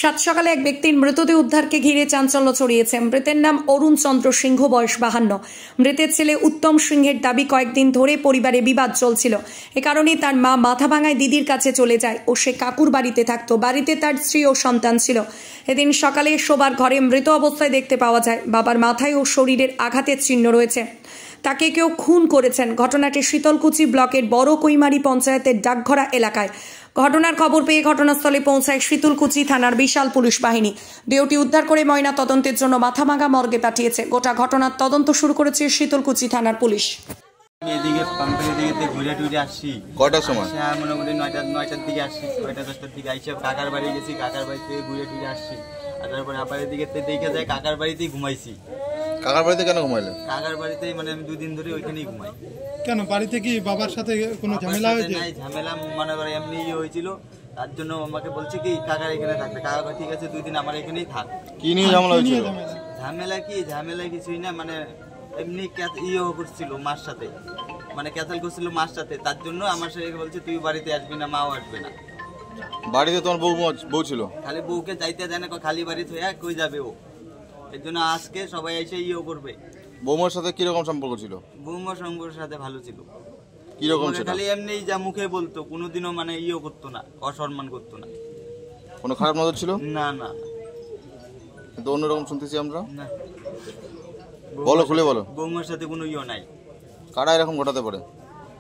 সাত সকালে এক ব্যক্তির মৃতদেহ উদ্ধারকে ঘিরে চাঞ্চল্য ছড়িয়েছে। মৃতের নাম অরুণ চন্দ্র সিংহ, বয়স 52। মৃতের ছেলে উত্তম সিংহের দাবি, কয়েকদিন ধরে পরিবারে বিবাদ চলছিল। এ কারণে তার মা মাথা ভাঙায় দিদির কাছে চলে যায় ও সে কাকুর বাড়িতে থাকতো। বাড়িতে তার স্ত্রী ও সন্তান ছিল। এদিন সকালে শোবার ঘরে মৃত অবস্থায় দেখতে পাওয়া যায়। বাবার মাথায় ও শরীরের আঘাতের চিহ্ন রয়েছে। তাকে কেউ খুন করেছেন। ঘটনাটি শীতলকুচি ব্লকের বড় কৈমারি পঞ্চায়েতের ডাকঘরা এলাকায়। ঘটনার খবর পেয়ে ঘটনাস্থলে পৌঁছায় শীতলকুচি থানার বিশাল পুলিশ বাহিনী। দেহটি উদ্ধার করে ময়না তদন্তের জন্য মাথাভাঙা মর্গে পাঠিয়েছে। গোটা ঘটনার তদন্ত শুরু করেছে শীতলকুচি থানার পুলিশ। এদিকে পাম্পের দিকে ঘুরে টুরে আসছি। কয়টার সময়? মোটামুটি 9টার দিকে আসছি, 9টা-10টার দিকে আইসে কাকার বাড়ি গেছি। কাকার বাড়ি থেকে ঘুরে টুরে আসছি। আর তারপরে আপারের দিকে দেখে যায় কাকার বাড়িতেই ঘুমাইছি। কাকার বাড়িতে কেন ঘুমাইলেন? কাকার বাড়িতেই মানে আমি 2 দিন ধরে ওইখানেই ঘুমাই। কেন বাড়িতে কি বাবার সাথে কোনো ঝামেলা হয়েছে? নাই, ঝামেলা মনে করে এমনি হয়েছিল। তার জন্য আমাকে বলছে কি কাকার এখানে থাকতে। কাকা ঠিক আছে 2 দিন আমার এখানেই থাক। কি নিয়ে ঝামেলা হয়েছিল? ঝামেলা কিছুই না, মানে এমনি করছিল মার সাথে, মানে ক্যাথল করছিল মার সাথে। তার জন্য আমার সাথে বলছে তুই বাড়িতে আসবি না, মাও আসবে না। বাড়িতে তোমার বউ ছিল? খালি বউকে যাইতে দেয় না, খালি বাড়ি থইয়া কই যাবে ও। এর জন্য আজকে সবাই এসে করবে। বৌমার সাথে কিরকম সম্পর্ক ছিল? বৌমার সম্পর্কের সাথে ভালো ছিল। কিরকম? খালি এমনি যা মুখে বলতো, কোনোদিনও মানে করতো না, অসম্মান করতো না। কোনো খারাপ নজর ছিল না? না, কিন্তু অন্যরকম শুনতেছি আমরা। না, বলো, খুলে বলো। বৌমার সাথে কোনো নাই। কারা এরকম ঘটাতে পারে?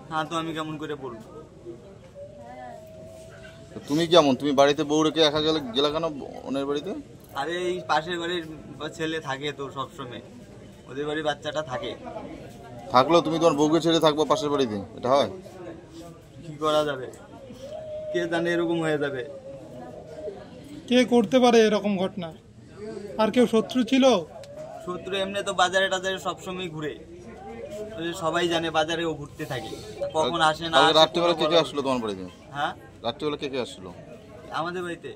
হ্যাঁ, তো আমি কেমন করে বলবো? তুমি কেমন? তুমি বাড়িতে বউ রেখে একা গেলা কেন অন্যের বাড়িতে? আরে এই পাশের বাড়ির ছেলে থাকে তো সবসময়, ওদের বাড়ির বাচ্চাটা থাকে। থাকলেও তুমি তোমার বউকে ছেড়ে থাকবো পাশের বাড়িতে? এটা হয়? কি করা যাবে, কে জানে এরকম হয়ে যাবে। কে করতে পারে এরকম ঘটনা? আর কেউ শত্রু ছিল? শত্রু এমনি তো বাজারে টাজারে সবসময় ঘুরে, সবাই জানে বাজারে ও ঘুরতে থাকে। কখন আসে না। রাত্রিবেলা কে আসলো তোমার বাড়িতে? হ্যাঁ, রাত্রিবেলা কে আসলো আমাদের বাড়িতে?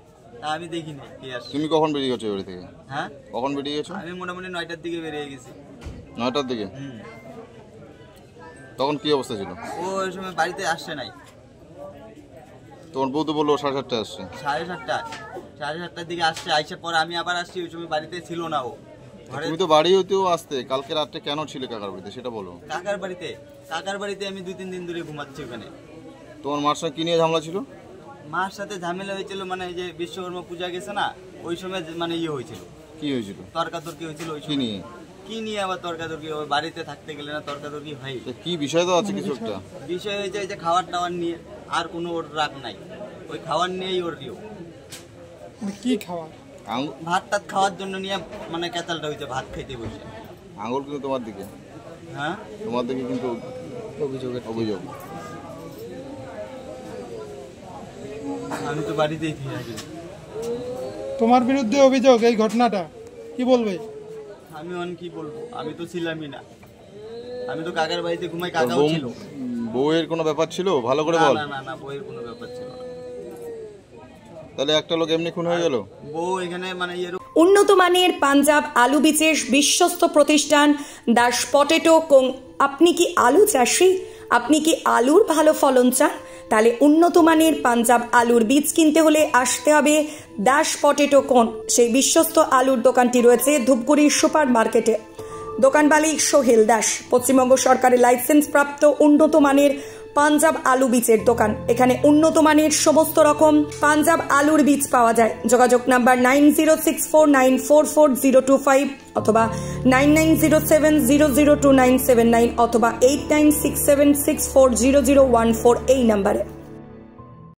আমি দেখিনি কে আসছে। তুমি কখন বেরিয়ে গেছো বাড়ি থেকে? হ্যাঁ, কখন বেরিয়ে গেছো? আমি মোটামুটি 9টার দিকে বেরিয়ে গেছি। 9টার দিকে? তখন কি অবস্থা ছিল? ও ওই সময় বাড়িতে আসছে নাই। তোমার বউ তো বললো 7:30টায় আসছে। 7:30টার দিকে আসছে। আইসে পরে আমি আবার আসছি, ওই সময় বাড়িতে ছিল না ও। তুমি তো বাড়িতেও আসতে, কালকে রাতে কেন ছিল কাকার বাড়িতে সেটা বলো। কাকার বাড়িতে আমি 2-3 দিন ধরে ঘুমাচ্ছি ওখানে। তোমার মার সাথে কি নিয়ে ঝামেলা ছিল? মার সাথে ঝামেলা হয়েছিল, মানে এই যে বিশ্বকর্মা পূজা গেছে না, ওই সময় মানে হয়েছিল। কি হয়েছিল? তর্কাতর্কি হয়েছিল ওই সময়। কি নিয়ে আবার তর্কাতর্কি? ওই বাড়িতে থাকতে গেলে না তর্কাতর্কি হয়। কি বিষয় তো আছে কিছু একটা? বিষয় হয়েছে এই যে খাবার টাওয়ার নিয়ে, আর কোনো ওর রাগ নাই। ওই খাবার নিয়েই ওর কি খাওয়া? ভাত টাত খাওয়ার জন্য নিয়ে মানে ক্যাচালটা হয়েছে, ভাত খাইতে বসে। আঙুল কিন্তু তোমার দিকে? হ্যাঁ, তোমার দিকে কিন্তু অভিযোগ। আমি তো বাড়িতেই থাকি। তোমার বিরুদ্ধে অভিযোগ এই ঘটনাটা, কি বলবে? আমি কি বলবো, আমি তো ছিলামই না। আমি তো কাকার বাড়িতে ঘুমাই, কাকাও ছিল। বউয়ের কোনো ব্যাপার ছিল? ভালো করে বল। না, বউয়ের কোনো ব্যাপার ছিল না। তাহলে একটা লোক এমনি খুন হয়ে গেল? বউ এখানে মানে উন্নত মানের পাঞ্জাব আলু বীজের বিশ্বস্ত প্রতিষ্ঠান দাস পটেটো। আপনি কি আলু চাষি? আপনি কি আলুর ভালো ফলন চান? তাহলে উন্নত মানের পাঞ্জাব আলুর বীজ কিনতে হলে আসতে হবে দাস পটেটো কোন। সেই বিশ্বস্ত আলুর দোকানটি রয়েছে ধূপগুড়ির সুপার মার্কেটে। দোকান মালিক সোহেল দাস। পশ্চিমবঙ্গ সরকারের লাইসেন্স প্রাপ্ত উন্নত মানের পাঞ্জাব আলু বীজের দোকান। এখানে উন্নত মানের সমস্ত রকম পাঞ্জাব আলুর বীজ পাওয়া যায়। যোগাযোগ নাম্বার 9064944025 অথবা 9907002979 অথবা 8967640014 এই নাম্বারে।